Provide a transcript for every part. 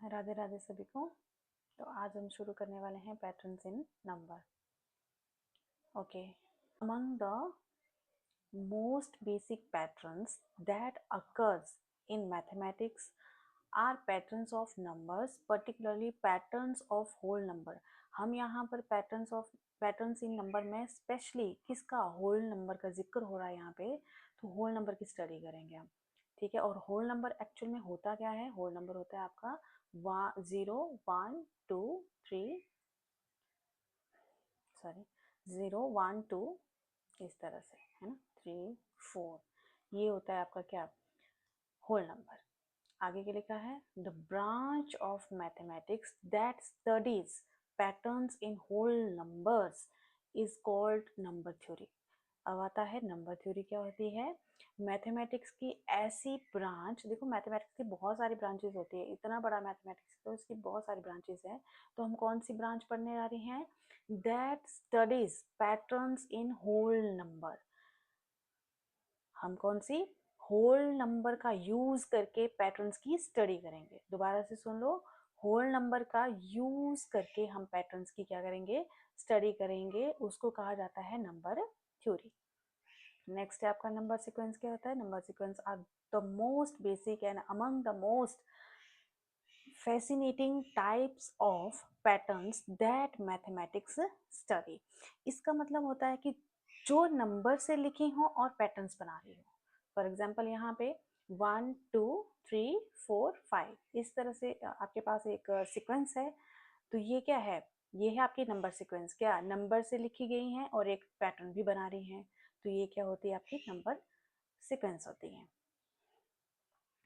राधे राधे सभी को। तो आज हम शुरू करने वाले हैं patterns in number. Okay, among the most basic patterns that occurs in mathematics are patterns of numbers, particularly patterns of whole number. हम यहाँ पर पैटर्न्स इन नंबर में स्पेशली किसका, होल नंबर का जिक्र हो रहा है यहाँ पे, तो होल नंबर की स्टडी करेंगे हम। ठीक है, और होल नंबर एक्चुअल में होता क्या है? होल नंबर होता है आपका 0 1 2 3, सॉरी 0 1 2, इस तरह से है ना, 3 4, ये होता है आपका क्या, होल नंबर। आगे के लिखा है the branch of mathematics that studies patterns in whole numbers is called number theory. अब आता है नंबर थ्योरी क्या होती है। मैथमेटिक्स की ऐसी ब्रांच, देखो मैथमेटिक्स की बहुत सारी ब्रांचेस होती है, इतना बड़ा मैथमेटिक्स तो इसकी बहुत सारी ब्रांचेस हैं। तो हम कौन सी ब्रांच पढ़ने जा रहे हैं? That studies patterns in whole number. हम कौन सी, होल नंबर का यूज करके पैटर्न्स की स्टडी करेंगे। दोबारा से सुन लो, होल नंबर का यूज करके हम पैटर्न्स की क्या करेंगे, स्टडी करेंगे। उसको कहा जाता है नंबर थ्योरी। नेक्स्ट है आपका नंबर सीक्वेंस। क्या होता है? Number sequence are the most basic and among the most fascinating types of patterns that mathematics study. इसका मतलब होता है कि जो नंबर से लिखी हो और पैटर्न्स बना रही हो। फॉर एग्जाम्पल यहाँ पे 1 2 3 4 5, इस तरह से आपके पास एक सीक्वेंस है। तो ये क्या है? ये है आपकी नंबर सीक्वेंस। क्या नंबर से लिखी गई है और एक पैटर्न भी बना रही है, तो ये क्या होती है? आपकी नंबर सीक्वेंस होती है।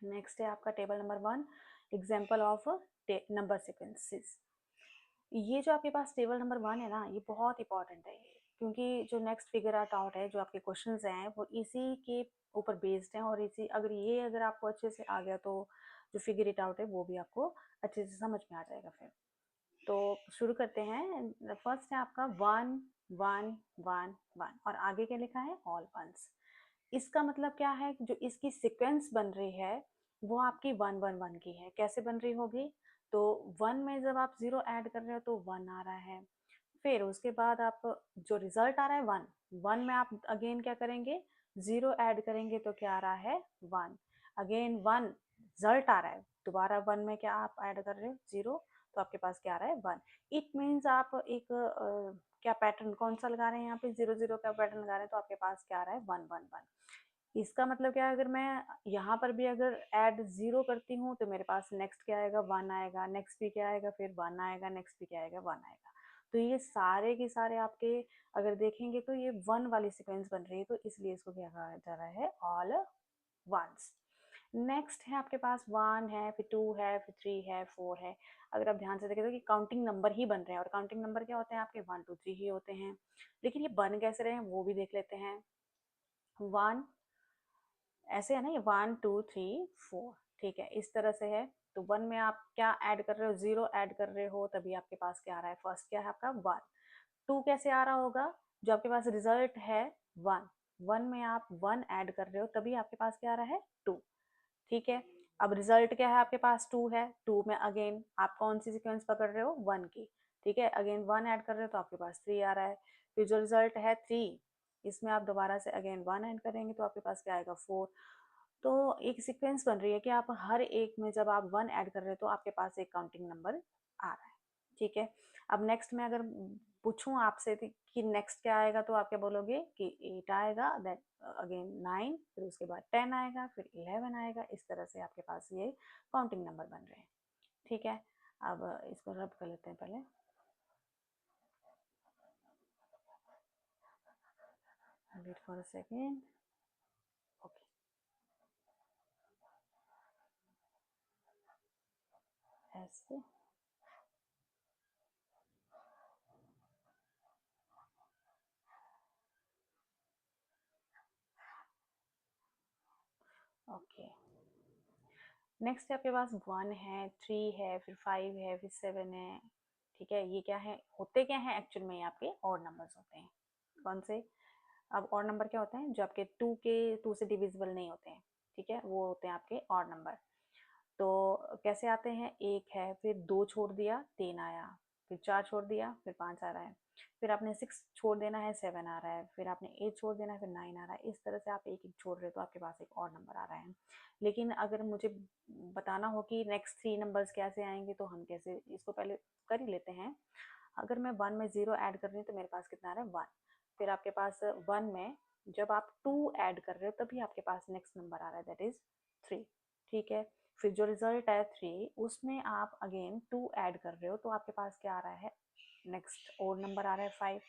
नेक्स्ट है आपका table number 1, example of number sequences. ये जो आपके पास टेबल नंबर 1 है ना, ये बहुत इंपॉर्टेंट है, क्योंकि जो नेक्स्ट फिगर आउट है, जो आपके क्वेश्चंस हैं, वो इसी के ऊपर बेस्ड हैं। और इसी अगर आपको अच्छे से आ गया तो जो फिगर इट आउट है वो भी आपको अच्छे से समझ में आ जाएगा। फिर तो शुरू करते हैं। फर्स्ट है आपका 1 1 1 1 और आगे क्या लिखा है? All ones. इसका मतलब क्या है? जो इसकी सीक्वेंस बन रही है वो आपकी 1 1 1 की है। कैसे बन रही होगी? तो 1 में जब आप 0 ऐड कर रहे हो तो 1 आ रहा है। फिर उसके बाद आप जो रिजल्ट आ रहा है 1, 1 में आप अगेन क्या करेंगे? 0 ऐड करेंगे तो क्या आ रहा है? 1। अगेन 1 रिजल्ट आ रहा है, दोबारा 1 में क्या आप ऐड कर रहे हो? 0, तो आपके पास क्या आ रहा है? 1। इट मीन्स आप एक क्या पैटर्न कौन सा लगा रहे हैं यहाँ पे? 0 0 का पैटर्न लगा रहे हैं, तो आपके पास क्या आ रहा है? 1 1 1। इसका मतलब क्या है? अगर मैं यहाँ पर भी अगर ऐड 0 करती हूँ तो मेरे पास नेक्स्ट क्या आएगा? 1 आएगा। नेक्स्ट भी क्या आएगा? फिर 1 आएगा। नेक्स्ट भी क्या आएगा? 1 आएगा। तो ये सारे के सारे आपके अगर देखेंगे तो ये 1 वाली सीक्वेंस बन रही है, तो इसलिए इसको क्या कहा जा रहा है? All once. नेक्स्ट है आपके पास 1 है, फिर 2 है, फिर 3 है, 4 है। अगर आप ध्यान से देखें तो कि काउंटिंग नंबर ही बन रहे हैं, और काउंटिंग नंबर क्या होते हैं आपके? 1 2 3 ही होते हैं। लेकिन ये बन कैसे रहे हैं वो भी देख लेते हैं। 1 ऐसे है ना, ये 1 2 3 4, ठीक है, इस तरह से है। तो 1 में आप क्या ऐड कर रहे हो? 0 ऐड कर रहे हो, तभी आपके पास क्या आ रहा है? फर्स्ट क्या है आपका? 1। 2 कैसे आ रहा होगा? जो आपके पास रिजल्ट है 1, 1 में आप 1 ऐड कर रहे हो, तभी आपके पास क्या आ रहा है? 2। ठीक है, अब रिजल्ट क्या है आपके पास? 2 है। 2 में अगेन आप कौन सी सीक्वेंस पकड़ रहे हो? 1 की। ठीक है, अगेन 1 ऐड कर रहे हो तो आपके पास 3 आ रहा है। फिर जो रिजल्ट है 3, इसमें आप दोबारा से अगेन 1 ऐड करेंगे तो आपके पास क्या आएगा? 4। तो एक सीक्वेंस बन रही है कि आप हर एक में जब आप 1 ऐड कर रहे हो तो आपके पास एक काउंटिंग नंबर आ रहा है। ठीक है, अब नेक्स्ट में अगर पूछूं आपसे कि नेक्स्ट क्या आएगा, तो आप क्या बोलोगे कि 8 आएगा, देन अगेन 9, फिर उसके बाद 10 आएगा, फिर 11 आएगा। इस तरह से आपके पास ये काउंटिंग नंबर बन रहे हैं। ठीक है, अब इसको रब कर लेते हैं पहले। Wait for a second. Okay, ऐसे। ओके, नेक्स्ट आपके पास 1 है, 3 है, फिर 5 है, फिर 7 है। ठीक है, ये क्या है? होते क्या है एक्चुअल में? ये आपके और नंबर्स होते हैं। कौन से? अब और नंबर क्या होते हैं? जो आपके 2 से डिविजिबल नहीं होते हैं। ठीक है, वो होते हैं आपके और नंबर। तो कैसे आते हैं, 1 है, फिर 2 छोड़ दिया 3 आया, फिर 4 छोड़ दिया फिर 5 आ रहा है, फिर आपने 6 छोड़ देना है 7 आ रहा है, फिर आपने 8 छोड़ देना है फिर 9 आ रहा है। इस तरह से आप एक एक छोड़ रहे हो तो आपके पास एक और नंबर आ रहा है। लेकिन अगर मुझे बताना हो कि नेक्स्ट 3 नंबर्स कैसे आएंगे तो हम कैसे इसको पहले कर ही लेते हैं। अगर मैं 1 में 0 ऐड कर रही हूँ तो मेरे पास कितना आ रहा है 1। फिर आपके पास 1 में जब आप 2 ऐड कर रहे हो तभी आपके पास नेक्स्ट नंबर आ रहा है, दैट इज 3। ठीक है, फिर जो रिजल्ट है 3 उसमें आप अगेन 2 ऐड कर रहे हो तो आपके पास क्या आ रहा है, नेक्स्ट और नंबर आ रहा है 5,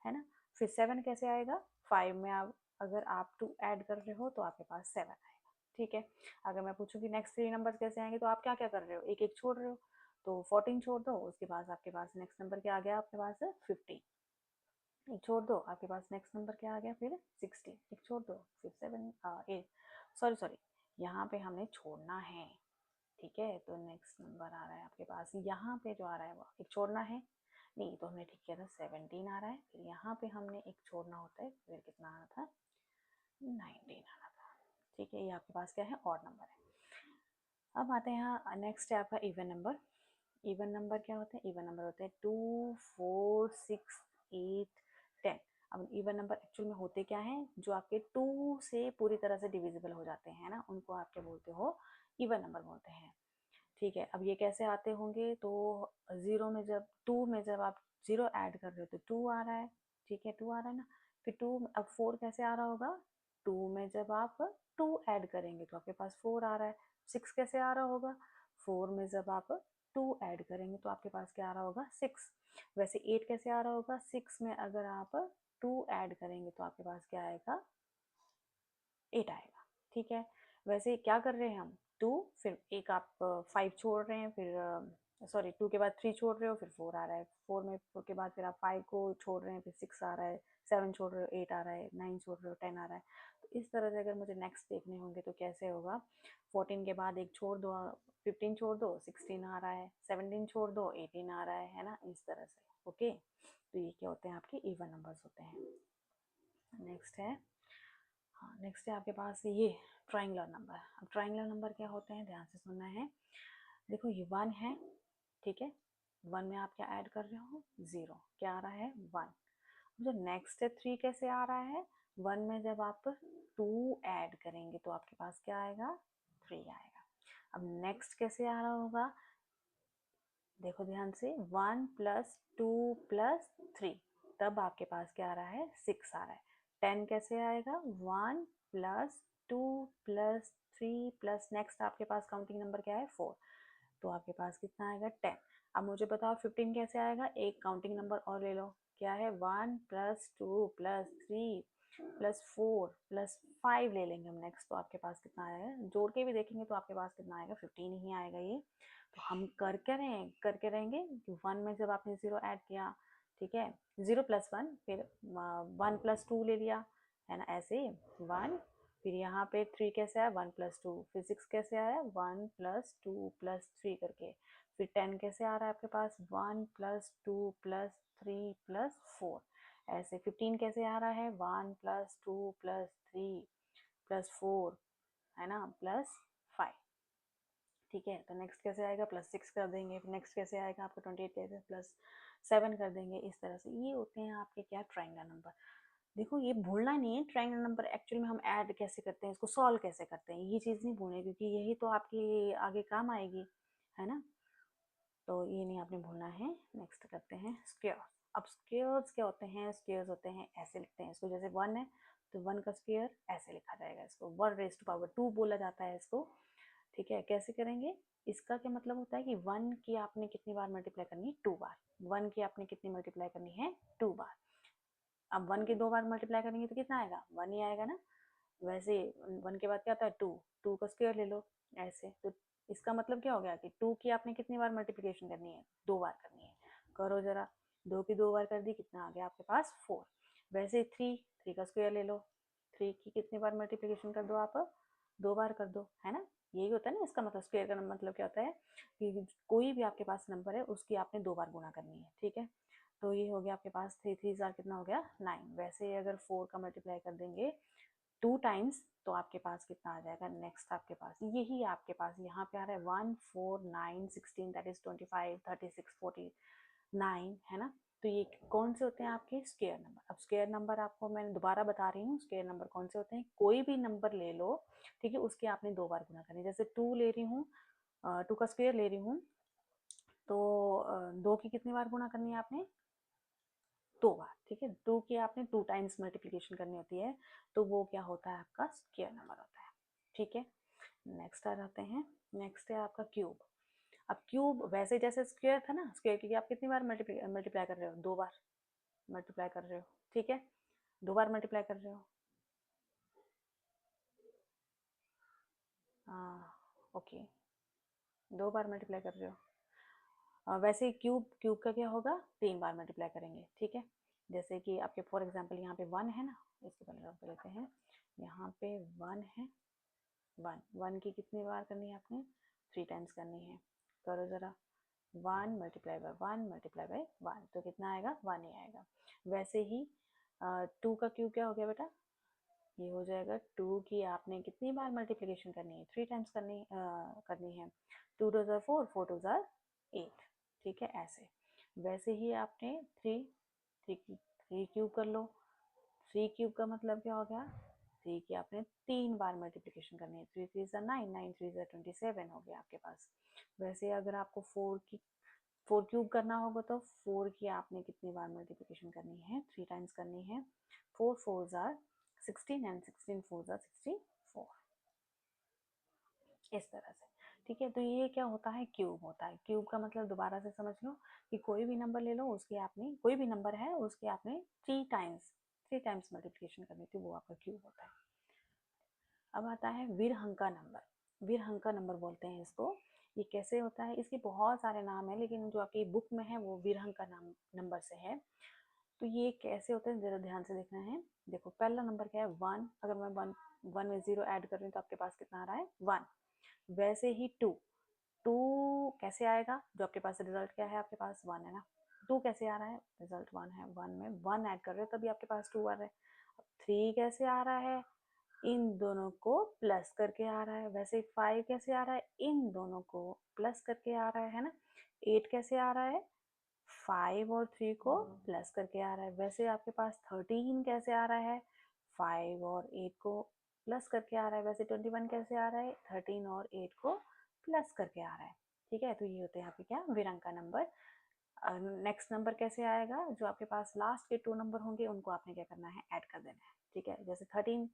है ना। फिर 7 कैसे आएगा, 5 में आप अगर आप 2 ऐड कर रहे हो तो आपके पास 7 आएगा। ठीक है, अगर मैं पूछूंगी नेक्स्ट 3 नंबर कैसे आएंगे तो आप क्या क्या कर रहे हो, एक एक छोड़ रहे हो। तो 14 छोड़ दो, उसके बाद आपके पास नेक्स्ट नंबर क्या आ गया, आपके पास 15। एक छोड़ दो, आपके पास नेक्स्ट नंबर क्या आ गया, फिर 16। एक छोड़ दो, फिर 7 8, सॉरी सॉरी, यहाँ पे हमने छोड़ना है। ठीक है, तो नेक्स्ट नंबर आ रहा है आपके पास, यहाँ पे जो आ रहा है वो एक छोड़ना है, नहीं तो हमने ठीक किया था 17 आ रहा है, फिर यहाँ पे हमने एक छोड़ना होता है, फिर कितना आना था 19 आना था। ठीक है, ये आपके पास क्या है, ऑड नंबर है। अब आते हैं यहाँ, नेक्स्ट है आपका इवन नंबर। इवन नंबर क्या होते हैं, इवन नंबर होते हैं 2 4 6 8 10। अब इवन नंबर एक्चुअल में होते क्या हैं, जो आपके 2 से पूरी तरह से डिविजिबल हो जाते हैं ना, उनको आप क्या बोलते हो, इवन नंबर बोलते हैं। ठीक है, अब ये कैसे आते होंगे, तो 0 में जब 2 में जब आप 0 ऐड कर रहे हो तो 2 आ रहा है। ठीक है, 2 आ रहा है ना। फिर 2 अब 4 कैसे आ रहा होगा, 2 में जब आप 2 ऐड करेंगे तो आपके पास 4 आ रहा है। 6 कैसे आ रहा होगा, 4 में जब आप 2 ऐड करेंगे तो आपके पास क्या आ रहा होगा, 6। वैसे 8 कैसे आ रहा होगा, 6 में अगर आप 2 ऐड करेंगे तो आपके पास क्या आएगा, 8 आएगा। ठीक है, वैसे क्या कर रहे हैं हम, 2 फिर एक आप 5 छोड़ रहे हैं, फिर सॉरी 2 के बाद 3 छोड़ रहे हो फिर 4 आ रहा है, 4 में 4 के बाद फिर आप 5 को छोड़ रहे हैं फिर 6 आ रहा है, 7 छोड़ रहे हो 8 आ रहा है, 9 छोड़ रहे हो 10 आ रहा है। तो इस तरह से अगर मुझे नेक्स्ट देखने होंगे तो कैसे होगा, 14 के बाद एक छोड़ दो, 15 छोड़ दो 16 आ रहा है, 17 छोड़ दो 18 आ रहा है ना, इस तरह से। ओके, तो ये क्या होते हैं, आपके इवन नंबर्स होते हैं। नेक्स्ट है, हाँ नेक्स्ट है आपके पास ये ट्राइंगुलर नंबर। अब ट्राइंगुलर नंबर क्या होते हैं, ध्यान से सुनना है। देखो ये 1 है, ठीक है, 1 में आप क्या ऐड कर रहे हो, 0, क्या आ रहा है 1। जो नेक्स्ट है 3 कैसे आ रहा है, 1 में जब आप 2 ऐड करेंगे तो आपके पास क्या आएगा, 3 आएगा। अब नेक्स्ट कैसे आ रहा होगा, देखो ध्यान से, 1 प्लस 2 प्लस 3, तब आपके पास क्या आ रहा है, 6 आ रहा है। 10 कैसे आएगा, 1 प्लस 2 प्लस 3 प्लस नेक्स्ट आपके पास काउंटिंग नंबर क्या है, 4, तो आपके पास कितना आएगा, 10। अब मुझे बताओ 15 कैसे आएगा, एक काउंटिंग नंबर और ले लो, क्या है, 1 प्लस 2 प्लस 3 प्लस 4 प्लस 5 ले लेंगे हम नेक्स्ट, तो आपके पास कितना आएगा, जोड़ के भी देखेंगे तो आपके पास कितना आएगा, 15 ही आएगा ये। तो हम करके रहेंगे कि 1 में जब आपने 0 ऐड किया, ठीक है, 0 प्लस 1, फिर 1 प्लस 2 ले लिया, है ना, ऐसे 1, फिर यहाँ पे 3 कैसे आया, 1 प्लस 2, फिर 6 कैसे आया, 1 प्लस 2 प्लस 3 करके, फिर 10 कैसे आ रहा है आपके पास, 1 प्लस 2 प्लस 3 प्लस 4, ऐसे 15 कैसे आ रहा है, 1 प्लस 2 प्लस 3 प्लस 4, है ना, प्लस 5। ठीक है, तो नेक्स्ट कैसे आएगा, प्लस 6 कर देंगे, फिर नेक्स्ट कैसे आएगा आपका 28 कैसे, प्लस 7 कर देंगे। इस तरह से ये होते हैं आपके क्या, ट्रायंगल नंबर। देखो ये भूलना नहीं है, ट्रायंगल नंबर एक्चुअल में हम ऐड कैसे करते हैं, इसको सॉल्व कैसे करते हैं, ये चीज़ नहीं भूलनी, क्योंकि यही तो आपकी आगे काम आएगी, है ना। तो ये नहीं आपने भूलना है। नेक्स्ट करते हैं स्क्वायर। अब स्क्वायर्स क्या होते हैं, स्क्वायर्स होते हैं ऐसे लिखते हैं इसको, जैसे 1 है तो 1 का स्क्वायर ऐसे लिखा जाएगा, इसको 1 रेज़ टू पावर 2 बोला जाता है इसको। ठीक है, कैसे करेंगे, इसका क्या मतलब होता है कि 1 की आपने कितनी बार मल्टीप्लाई करनी है, 2 बार। 1 की आपने कितनी मल्टीप्लाई करनी है, 2 बार। अब 1 की 2 बार मल्टीप्लाई करेंगे तो कितना आएगा, 1 ही आएगा ना। वैसे 1 के बाद क्या आता है, 2, 2 का स्क्वायर ले लो ऐसे। तो इसका मतलब क्या हो गया कि 2 की आपने कितनी बार मल्टीप्लिकेशन करनी है, 2 बार करनी है। करो जरा, 2 की 2 बार कर दी, कितना आ गया आपके पास, 4। वैसे 3 का स्क्वायर ले लो, 3 की कितनी बार मल्टीप्लिकेशन कर दो आप, 2 बार कर दो, है ना। यही होता है ना इसका मतलब, स्क्वायर का मतलब क्या होता है कि कोई भी आपके पास नंबर है उसकी आपने 2 बार गुणा करनी है। ठीक है, तो ये हो गया आपके पास 3 3 जार कितना हो गया, 9। वैसे अगर 4 का मल्टीप्लाई कर देंगे 2 टाइम्स तो आपके पास कितना आ जाएगा, नेक्स्ट आपके पास यही आपके पास यहाँ पे आ रहा है 1 4 9 16 दैट इज 25 36 49 है ना। तो ये कौन से होते हैं आपके स्क्वायर नंबर। अब स्क्वायर नंबर आपको मैं दोबारा बता रही हूँ, स्क्वायर नंबर कौन से होते हैं, कोई भी नंबर ले लो, ठीक है, उसके आपने 2 बार गुना करनी है। जैसे 2 ले रही हूँ, 2 का स्क्वायर ले रही हूँ, तो 2 की कितनी बार गुना करनी है आपने, 2 बार, ठीक है। 2 की आपने 2 टाइम्स मल्टीप्लिकेशन करनी होती है, तो वो क्या होता है, आपका स्क्वायर नंबर होता है, ठीक है। नेक्स्ट आ जाते हैं, नेक्स्ट है आपका क्यूब। अब क्यूब वैसे जैसे स्क्वायर था ना, स्क्वायर की आप कितनी बार मल्टीप्लाई कर रहे हो, 2 बार मल्टीप्लाई कर रहे हो, ठीक है, 2 बार मल्टीप्लाई कर रहे हो। ओके, 2 बार मल्टीप्लाई कर रहे हो। वैसे क्यूब क्यूब का क्या होगा, 3 बार मल्टीप्लाई करेंगे, ठीक है। जैसे कि आपके फॉर एग्जांपल यहाँ पे 1 है ना, इसके पहले रख लेते हैं, यहाँ पे 1 है, 1 की कितनी बार करनी है आपने, 3 टाइम्स करनी है। करो ज़रा, 1 मल्टीप्लाई बाय 1 मल्टीप्लाई बाय 1, तो कितना आएगा, 1 ही आएगा। वैसे ही 2 का क्यूब क्या हो गया बेटा, ये हो जाएगा 2 की आपने कितनी बार मल्टीप्लिकेशन करनी है, 3 टाइम्स करनी है। 2 टू ज़ार 4, 4 टू ज़ार 8, ठीक है, ऐसे। वैसे ही आपने 3 क्यूब कर लो, 3 क्यूब का मतलब क्या हो गया, 3 की आपने 3 बार मल्टीप्लिकेशन करनी है, 3 3 ज़ार 9, 9 3 ज़ार 27 हो गया आपके पास। वैसे अगर आपको 4 क्यूब करना होगा तो 4 की आपने कितनी बार मल्टीप्लिकेशन करनी है, 3 टाइम्स करनी है। 4 4 ज़ार 16 एंड 16 4 ज़ार 64, इस तरह से, ठीक है। तो ये क्या होता है, क्यूब होता है। क्यूब का मतलब दोबारा से समझ लो कि कोई भी नंबर ले लो, उसके आपने, कोई भी नंबर है उसके आपने 3 टाइम्स मल्टीप्लिकेशन करनी थी, वो आपका क्यूब होता है। अब आता है विरहंका नंबर। विरहंका नंबर बोलते हैं इसको। ये कैसे होता है, इसके बहुत सारे नाम है, लेकिन जो आपकी बुक में है वो विरहंका नाम नंबर से है। तो ये कैसे होते हैं, जरा ध्यान से देखना है। देखो पहला नंबर क्या है, 1। अगर मैं 1 में 0 ऐड कर रही हूँ तो आपके पास कितना आ रहा है, 1। वैसे ही 2 कैसे आएगा, जो आपके पास रिजल्ट क्या है, आपके पास 1 है ना, 2 कैसे आ रहा है, रिजल्ट 1 है, 1 में 1 ऐड कर रहे हो तभी आपके पास 2 आ रहा है। 3 कैसे आ रहा है, इन दोनों को प्लस करके आ रहा है। वैसे 5 कैसे आ रहा है, इन दोनों को प्लस करके आ रहा है ना। 8 कैसे आ रहा है, 5 और 3 को प्लस करके आ रहा है। वैसे आपके पास 13 कैसे आ रहा है, 5 और 8 को प्लस करके आ रहा है। वैसे 21 कैसे आ रहा है, 13 और 8 को प्लस करके आ रहा है, ठीक है। तो ये होते हैं आपके क्या, विरंका नंबर। नेक्स्ट नंबर कैसे आएगा, जो आपके पास लास्ट के 2 नंबर होंगे उनको आपने क्या करना है, ऐड कर देना है, ठीक है। जैसे 21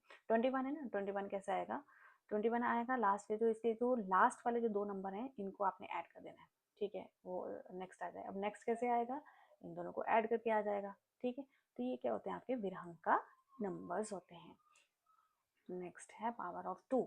है ना, 21 कैसे आएगा, 21 आएगा, लास्ट के जो इसके जो लास्ट वाले जो 2 नंबर हैं इनको आपने ऐड कर देना है, ठीक है, वो नेक्स्ट आ जाए। अब नेक्स्ट कैसे आएगा, इन दोनों को ऐड करके आ जाएगा, ठीक है। तो ये क्या होते हैं, आपके विरहंका नंबर्स होते हैं। नेक्स्ट है power of 2।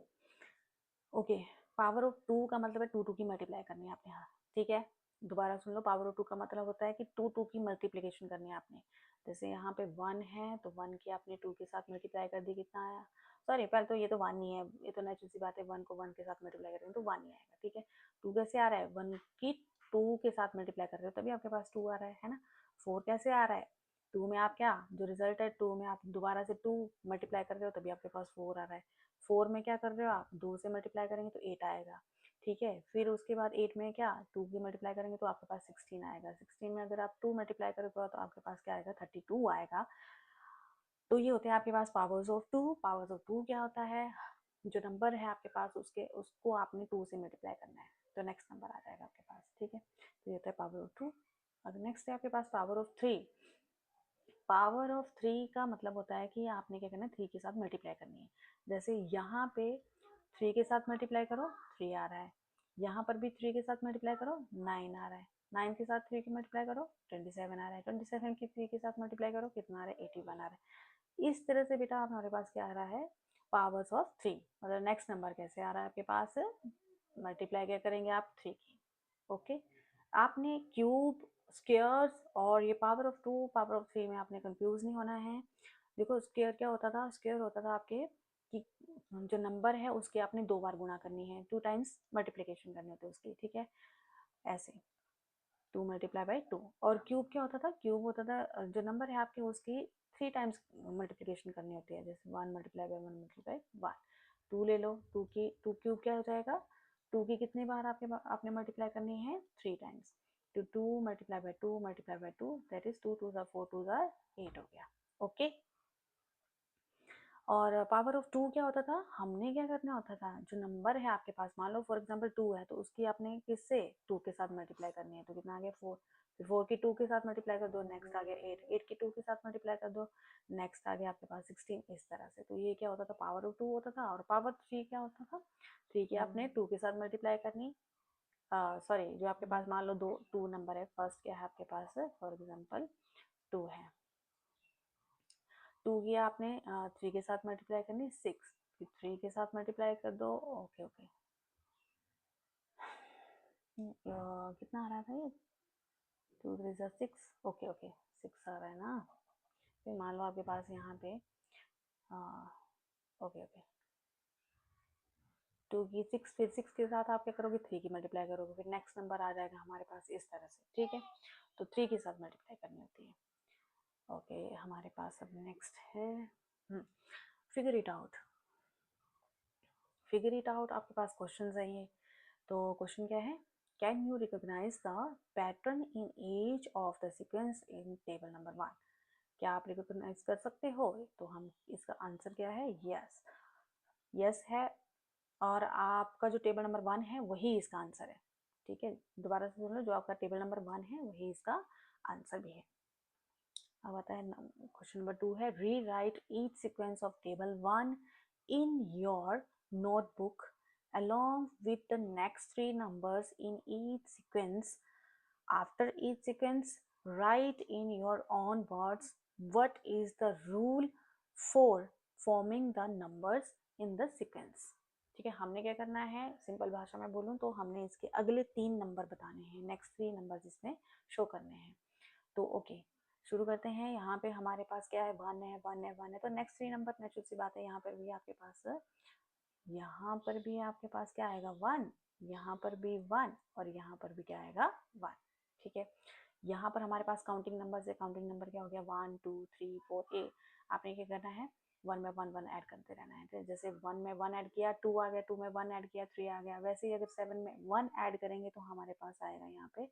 Okay, power of 2 का मतलब है 2 की मल्टीप्लाई करनी है आपने, हाँ, ठीक है। दोबारा सुन लो, पावर ऑफ 2 का मतलब होता है कि 2 की मल्टीप्लिकेशन करनी है आपने। जैसे यहाँ पे 1 है तो 1 की आपने 2 के साथ मल्टीप्लाई कर दी, कितना आया, सॉरी पहले तो ये तो 1 ही है, ये तो नेचुरल सी बात है, 1 को 1 के साथ मल्टीप्लाई करेंगे तो 1 ही आएगा, ठीक है। 2 कैसे आ रहा है, 1 की 2 के साथ मल्टीप्लाई कर रहे हो तभी आपके पास 2 आ रहा है ना। 4 कैसे आ रहा है, 2 में आप क्या, जो रिजल्ट है 2 में आप दोबारा से 2 मल्टीप्लाई कर रहे हो तभी आपके पास 4 आ रहा है। 4 में क्या कर रहे हो आप, 2 से मल्टीप्लाई करेंगे तो 8 आएगा, ठीक है। फिर उसके बाद 8 में क्या, 2 की मल्टीप्लाई करेंगे तो आपके पास 16 आएगा। 16 में अगर आप 2 मल्टीप्लाई करोगे तो आपके पास क्या आएगा, 32 आएगा। तो ये होते हैं आपके पास पावर्स ऑफ 2। पावर्स ऑफ 2 क्या होता है, जो नंबर है आपके पास उसके उसको आपने 2 से मल्टीप्लाई करना है तो नेक्स्ट नंबर आ जाएगा आपके पास, ठीक है। तो ये होता है पावर ऑफ 2। अगर नेक्स्ट है आपके पास पावर ऑफ 3। पावर ऑफ 3 का मतलब होता है कि आपने क्या करना है, 3 के साथ मल्टीप्लाई करनी है। जैसे यहाँ पे 3 के साथ मल्टीप्लाई करो, 3 आ रहा है। यहाँ पर भी 3 के साथ मल्टीप्लाई करो, 9 आ रहा है। 9 के साथ 3 की मल्टीप्लाई करो, 27 आ रहा है। 27 की 3 के साथ मल्टीप्लाई करो, कितना आ रहा है, 81 आ रहा है। इस तरह से बेटा हमारे पास क्या आ रहा है, पावर्स ऑफ 3। मतलब नेक्स्ट नंबर कैसे आ रहा है आपके पास, मल्टीप्लाई क्या करेंगे आप, 3 की, ओके। आपने क्यूब, स्क्वायर्स और ये पावर ऑफ 2, पावर ऑफ 3 में आपने कंफ्यूज नहीं होना है। देखो स्क्वायर क्या होता था, स्क्वायर होता था आपके कि जो नंबर है उसके आपने 2 बार गुणा करनी है, 2 टाइम्स मल्टीप्लिकेशन करनी होती है उसकी, ठीक है, ऐसे। 2 मल्टीप्लाई बाई 2। और क्यूब क्या होता था, क्यूब होता था जो नंबर है आपके उसकी 3 टाइम्स मल्टीप्लिकेशन करनी होती है, जैसे 1 मल्टीप्लाई बाई 1 मल्टीप्लाई 1। 2 ले लो, 2 की 2 क्यूब क्या हो जाएगा, 2 की कितनी बार आपने मल्टीप्लाई करनी है, 3 टाइम्स। तो 2 multiply by 2 multiply by 2 that is 2 2 ज़ा 4 2 ज़ा 8 हो गया। ओके। और पावर ऑफ 2 क्या होता था, हमने क्या करना होता था, जो नंबर है आपके पास, मान लो फॉर एग्जांपल 2 है तो उसकी आपने किससे 2 के साथ मल्टीप्लाई करनी है, तो कितना आ गया 4। फिर 4 की 2 के साथ मल्टीप्लाई कर दो, नेक्स्ट आ गया 8। 8 की 2 के साथ मल्टीप्लाई कर दो, नेक्स्ट आ गया आपके पास 16। इस तरह से तो ये क्या होता था, पावर ऑफ 2 होता था। और पावर 3 क्या होता था, 3 की आपने 2 के साथ मल्टीप्लाई करनी, सॉरी जो आपके पास मान लो 2 नंबर है, फर्स्ट क्या है आपके पास, फॉर एग्जाम्पल 2 है, 2 की आपने 3 के साथ मल्टीप्लाई करनी 6, फिर 3 के साथ मल्टीप्लाई कर दो। ओके ओके, कितना आ रहा था ये, 2 3 ज़ा 6। ओके ओके, 6 आ रहा है ना। फिर मान लो आपके पास यहाँ पे ओके ओके, 2 की 6, फिर 6 के साथ आप क्या करोगे, 3 की मल्टीप्लाई करोगे, फिर नेक्स्ट नंबर आ जाएगा हमारे पास इस तरह से। ठीक है, तो 3 के साथ मल्टीप्लाई करनी होती है। ओके, हमारे पास अब नेक्स्ट है figure it out. Figure it out आपके पास क्वेश्चन है ये। तो क्वेश्चन क्या है, can you recognize the pattern in each of the sequence in table number 1। क्या आप रिकॉग्नाइज कर सकते हो, तो हम इसका आंसर क्या है, यस। यस है, और आपका जो टेबल नंबर 1 है वही इसका आंसर है। ठीक है, दोबारा से सुन लो, जो आपका टेबल नंबर 1 है वही इसका आंसर भी है। अब आता है क्वेश्चन नंबर 2 है, री right each sequence of table 1 in your notebook along with the next 3 numbers in each sequence. After each sequence, write in your own words what is the rule for forming the numbers in the sequence. ठीक है, हमने क्या करना है, simple भाषा में बोलूँ तो हमने इसके अगले 3 नंबर बताने हैं, नेक्स्ट 3 नंबर इसमें शो करने हैं। तो ओके, शुरू करते हैं। यहाँ पे हमारे पास क्या है, 1 है 1 है 1 है, तो नेक्स्ट 3 नंबर नेचुरल सी बात है, यहाँ पर भी आपके पास, यहाँ पर भी आपके पास क्या आएगा 1, यहाँ पर भी 1, और यहाँ पर भी क्या आएगा 1। ठीक है, यहाँ पर हमारे पास काउंटिंग नंबर है, काउंटिंग नंबर क्या हो गया 1 2 3 4 8। आपने क्या करना है, 1 में 1 1 ऐड करते रहना है। तो जैसे 1 में 1 ऐड किया 2 आ गया, 2 में 1 ऐड किया 3 आ गया। वैसे ही अगर 7 में 1 ऐड करेंगे तो हमारे पास आएगा यहाँ पे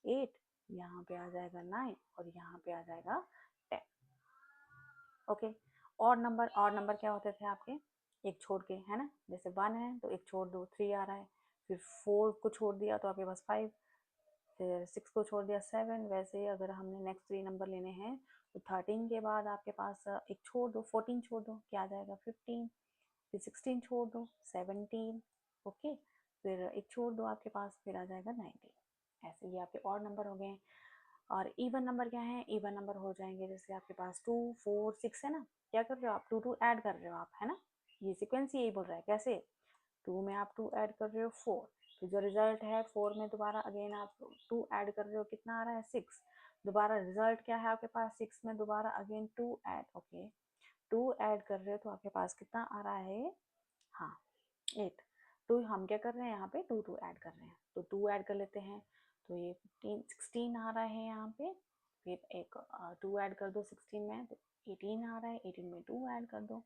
8, यहाँ पे आ जाएगा 9, और यहाँ पे आ जाएगा 10। ओके, और नंबर क्या होते थे आपके, एक छोड़ के, है ना, जैसे 1 है तो एक छोड़ दो 3 आ रहा है, फिर 4 को छोड़ दिया तो आपके पास 5, फिर 6 को छोड़ दिया 7। वैसे ही अगर हमने नेक्स्ट 3 नंबर लेने हैं तो 13 के बाद आपके पास एक छोड़ दो, 14 छोड़ दो, क्या आ जाएगा 15, फिर 16 छोड़ दो 17। ओके, फिर एक छोड़ दो आपके पास, फिर आ जाएगा 19। ऐसे ही आपके और नंबर हो गए। और इवन नंबर क्या है, इवन नंबर हो जाएंगे जैसे आपके पास 2 4 6 है ना, क्या कर रहे हो आप, 2 2 ऐड कर रहे हो आप, है ना, ये सीक्वेंस यही बोल रहा है। कैसे, 2 में आप 2 ऐड कर रहे हो 4, फिर जो रिजल्ट है 4 में दोबारा अगेन आप 2 ऐड कर रहे हो, कितना आ रहा है 6। दोबारा रिजल्ट क्या है आपके पास, 6 में दोबारा अगेन 2 ऐड, ओके 2 ऐड कर रहे हो तो आपके पास कितना आ रहा है, हाँ 8। तो हम क्या कर रहे हैं, यहाँ पे 2 2 ऐड कर रहे हैं, तो 2 ऐड कर लेते हैं, तो ये 15 16 आ रहा है यहाँ पे। फिर एक 2 ऐड कर दो 16 में, तो 18 आ रहा है, 18 में 2 ऐड कर दो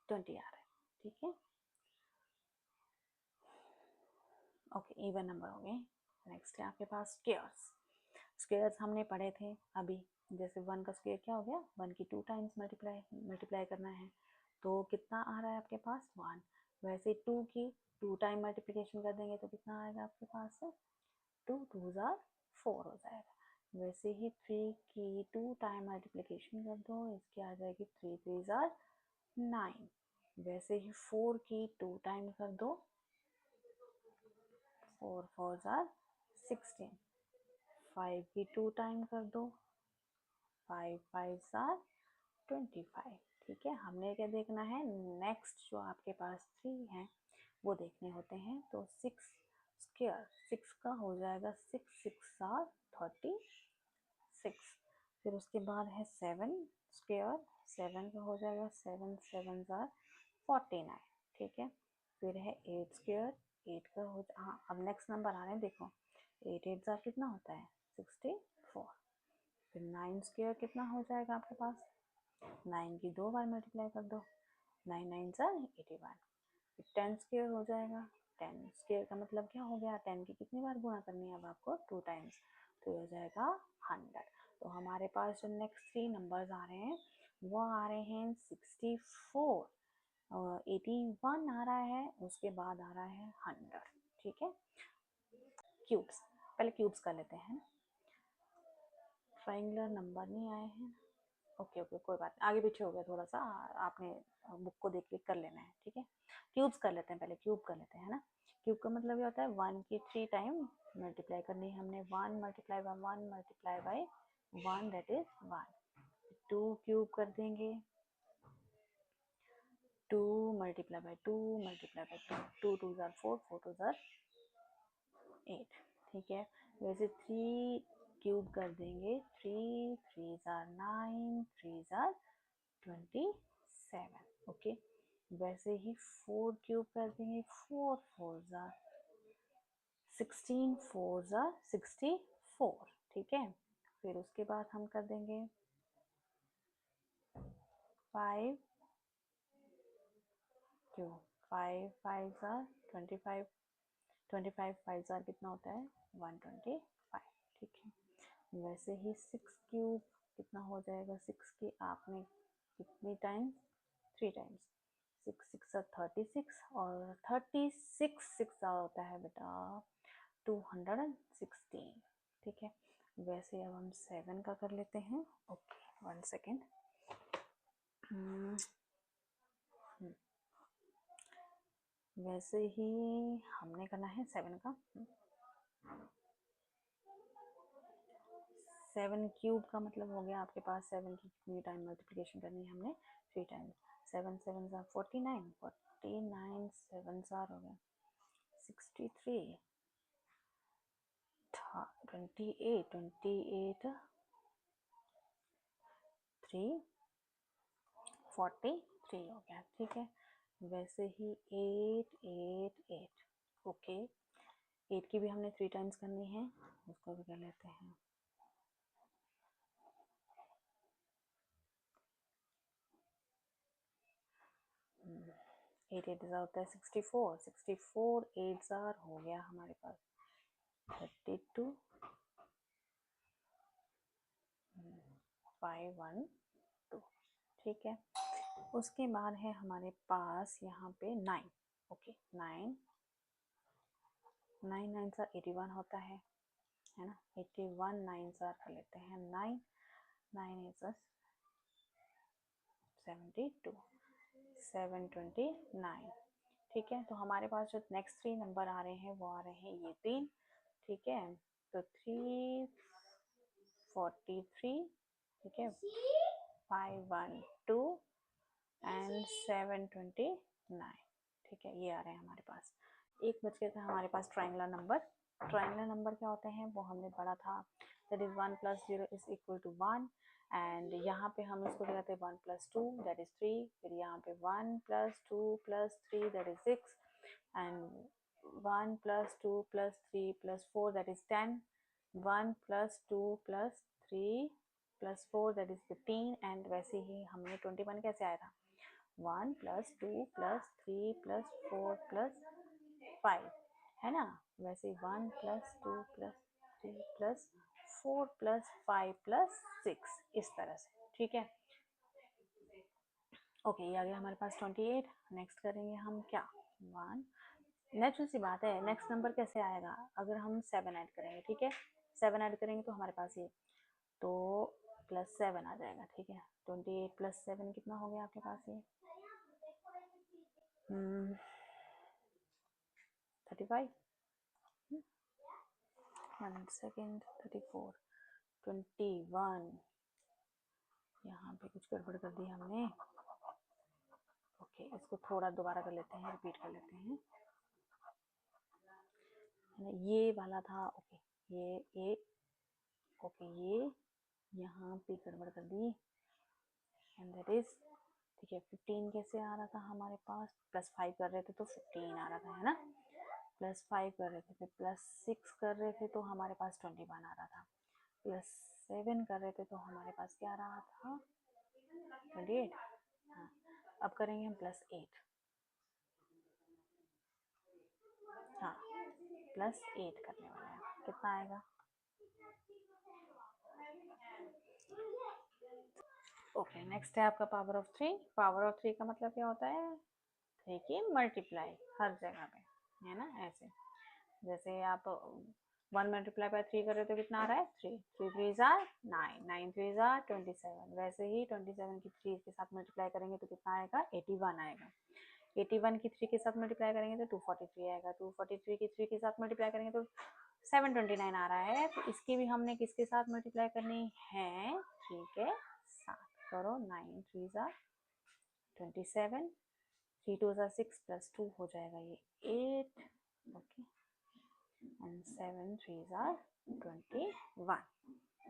20 आ रहा है। ठीक है, ओके, इवन नंबर हो गए। नेक्स्ट है आपके पास स्क्वायर्स। स्क्वायर्स हमने पढ़े थे अभी, जैसे 1 का स्क्वायर क्या हो गया, 1 की 2 टाइम्स मल्टीप्लाई करना है, तो कितना आ रहा है आपके पास 1। वैसे 2 की 2 टाइम मल्टीप्लिकेशन कर देंगे तो कितना आएगा आपके पास, 2 2 ज़ार 4 हो जाएगा। वैसे ही 3 की 2 टाइम मल्टीप्लिकेशन कर दो, इसकी आ जाएगी 3 3 ज़ार 9। वैसे ही 4 की 2 टाइम कर दो, 4 4 ज़ार 16। 5 की 2 टाइम कर दो, 5 5 ज़ार 25। ठीक है, हमने क्या देखना है, नेक्स्ट जो आपके पास 3 है वो देखने होते हैं। तो 6 स्क्वायर 6 का हो जाएगा 6 6 ज़ार 36। फिर उसके बाद है 7 स्क्वायर, 7 का हो जाएगा 7 7 ज़ार 49। ठीक है, फिर है 8 स्क्वायर, 8 का हो, हाँ अब नेक्स्ट नंबर आ रहे हैं देखो, 8 8 ज़ा कितना होता है 64। फिर 9 स्क्वायर कितना हो जाएगा आपके पास, 9 की 2 बार मल्टीप्लाई कर दो, 9 9 ज़ा 81। फिर 10 स्क्वायर हो जाएगा, 10 स्क्वायर का मतलब क्या हो गया, 10 की कितनी बार गुणा करनी है अब आपको, 2 टाइम्स, तो ये हो जाएगा 100। तो हमारे पास जो नेक्स्ट 3 नंबर्स आ रहे हैं वो आ रहे हैं 64 और 81 आ रहा है, उसके बाद आ रहा है 100। ठीक है, क्यूब्स, पहले क्यूब्स कर लेते हैं। ट्राइंगुलर नंबर नहीं आए हैं, ओके ओके कोई बात नहीं, आगे पीछे हो गया थोड़ा सा, आपने बुक को देख के कर लेना है। ठीक है, क्यूब्स कर लेते हैं, पहले क्यूब कर लेते हैं ना। क्यूब का मतलब ये होता है 1 की 3 टाइम मल्टीप्लाई करनी है हमने, 1 multiply by 1 multiply by 1 that is 1। 2 cube कर देंगे, 2 मल्टीप्लाई बाय 2 मल्टीप्लाई बाय 2, 2 2 ज़ार 4, 4 2 ज़ार 8। ठीक है, वैसे 3 क्यूब कर देंगे, 3 3 ज़ार 9, 3 ज़ार 27। ओके, वैसे ही 4 क्यूब कर देंगे, 4 4 ज़ार 16, 4 ज़ार 64। ठीक है, फिर उसके बाद हम कर देंगे 5 क्यूब, 5 5 ज़ार 25, 25 5 ज़ार कितना होता है 125। ठीक है, वैसे ही 6 क्यूब कितना हो जाएगा, 6 की आपने कितनी टाइम्स, 3 टाइम्स, 6 6 36 और 36 6 होता है बेटा 216। ठीक है, वैसे अब हम 7 का कर लेते हैं। ओके 1 सेकेंड, वैसे ही हमने करना है 7 का। 7 क्यूब का मतलब हो गया आपके पास 7 की कितनी टाइम मल्टीप्लिकेशन करनी है हमने, 3 टाइम, 7 7 ज़ार 49, 49 7 ज़ार हो गया 63, 28 28 3 43 हो गया। ठीक है, वैसे ही 8 8 8। ओके, 8 की भी हमने 3 टाइम्स करनी है, उसको भी कर लेते हैं। 8 8 ज़ार होता है 64, 64 8 ज़ार हो गया हमारे पास 32, 5 1 2। ठीक है, उसके बाद है हमारे पास यहाँ पे 9। ओके 9 9 9 ज़ार 81 होता है ना, 81 9 ज़ार कर लेते हैं, 9 9 8 ज़ार 72, 729। ठीक है, तो हमारे पास जो नेक्स्ट 3 नंबर आ रहे हैं वो आ रहे हैं ये 3। ठीक है, तो 343, ठीक है, 512 एंड 729। ठीक है, ये आ रहे हैं हमारे पास। एक बच गया था हमारे पास ट्राइंगुलर नंबर। ट्राइंगुलर नंबर क्या होते हैं वो हमने पढ़ा था, that is 1 + 0 is equal to 1। And यहाँ पे हम इसको क्या कहते हैं 1 + 2 दैट इज 3। फिर यहाँ पे 1 + 2 + 3 that is 6 and 1 + 2 + 3 + 4 that is 10। 1 + 2 + 3 + 4 that is 15। And वैसे ही हमने 21 कैसे आया था, 1 + 2 + 3 + 4 + 5 है ना, वैसे 1 + 2 + 3 + 4 + 5 + 6 इस तरह से। ठीक है, ओके ये आ गया हमारे पास 28। नेक्स्ट करेंगे हम क्या, 1, नेचुरल सी बात है नेक्स्ट नंबर कैसे आएगा, अगर हम 7 ऐड करेंगे। ठीक है, 7 ऐड करेंगे तो हमारे पास ये तो +7 आ जाएगा। ठीक है, 28 + 7 कितना हो गया आपके पास ये 35। 1 सेकेंड, 34 21, यहाँ पे कुछ गड़बड़ कर दी हमने। ओके इसको थोड़ा दोबारा कर लेते हैं, रिपीट कर लेते हैं, ये वाला था। ओके ये एक, ओके ये यहाँ पे गड़बड़ कर दी एंड दैट इज, ठीक है 15 कैसे आ रहा था हमारे पास, +5 कर रहे थे तो 15 आ रहा था है ना। +5 कर रहे थे, फिर +6 कर रहे थे तो हमारे पास 21 आ रहा था, +7 कर रहे थे तो हमारे पास क्या आ रहा था, 28। हाँ, अब करेंगे हम +8। हाँ, +8 करने वाले हैं, कितना आएगा? ओके, नेक्स्ट है आपका पावर ऑफ 3। पावर ऑफ 3 का मतलब क्या होता है? 3 की मल्टीप्लाई हर जगह पे, है ना? ऐसे जैसे आप 1 मल्टीप्लाई बाय 3 कर रहे हो तो कितना आ रहा है? 3। 3 3 जार 9, 9 3 जार 27। वैसे ही 27 की 3 के साथ मल्टीप्लाई करेंगे तो कितना आएगा? 81 आएगा। 81 की 3 के साथ मल्टीप्लाई करेंगे तो 243 आएगा। 243 की 3 के साथ मल्टीप्लाई करेंगे तो 729 आ रहा है। तो इसकी भी हमने किसके साथ मल्टीप्लाई करनी है? 3 के साथ। करो, 9 3 जार 27, 3 2 जार 6 प्लस 2 हो जाएगा ये 8। Okay, and 7 3 jar 21।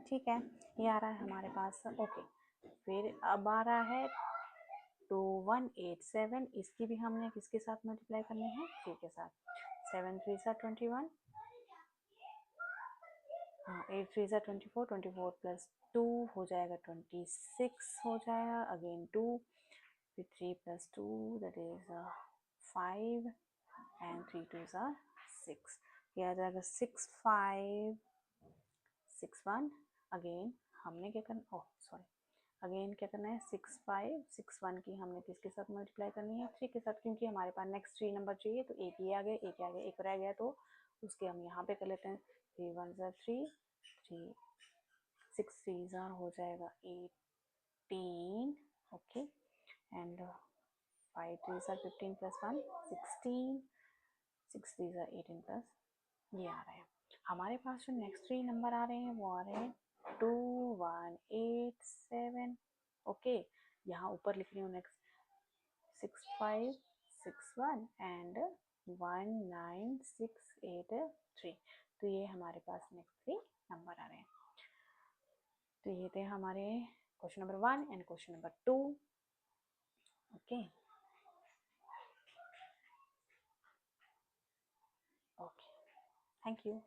ठीक है, ये आ रहा है हमारे पास। ओके, फिर अब आ रहा है 2187। इसकी भी हमने किसके साथ मल्टीप्लाई करनी है? 3 के साथ। 7 3 जार 21, हाँ 8 3 जार 24, 24 प्लस 2 हो जाएगा 26 हो जाएगा। अगेन 2, फिर 3 plus 2 that is 5 and 3 2 jar 6। ये आ जाएगा 6 5 6 1। अगेन हमने क्या करना, ओह सॉरी, अगेन क्या करना है? 6 5 6 1 की हमने किसके साथ मल्टीप्लाई करनी है? 3 के साथ, क्योंकि हमारे पास नेक्स्ट 3 नंबर चाहिए। तो एक ये आ गया, एक आ गया, एक रह गया, तो उसके हम यहाँ पे कर लेते हैं। 3 1 जार 3, 3 6 3 जार हो जाएगा 18। Okay, and 5 3 jar 15 plus 1 16, 6 3 jar 18 plus, ये आ रहा है हमारे पास। जो नेक्स्ट 3 नंबर आ रहे हैं वो आ रहे हैं 2 1 8 7। ओके, यहाँ ऊपर लिख रही हूँ नेक्स्ट 6 5 6 1 एंड 1 9 6 8 3। तो ये हमारे पास नेक्स्ट 3 नंबर आ रहे हैं। तो ये थे हमारे question number 1 and question number 2। Okay okay, thank you.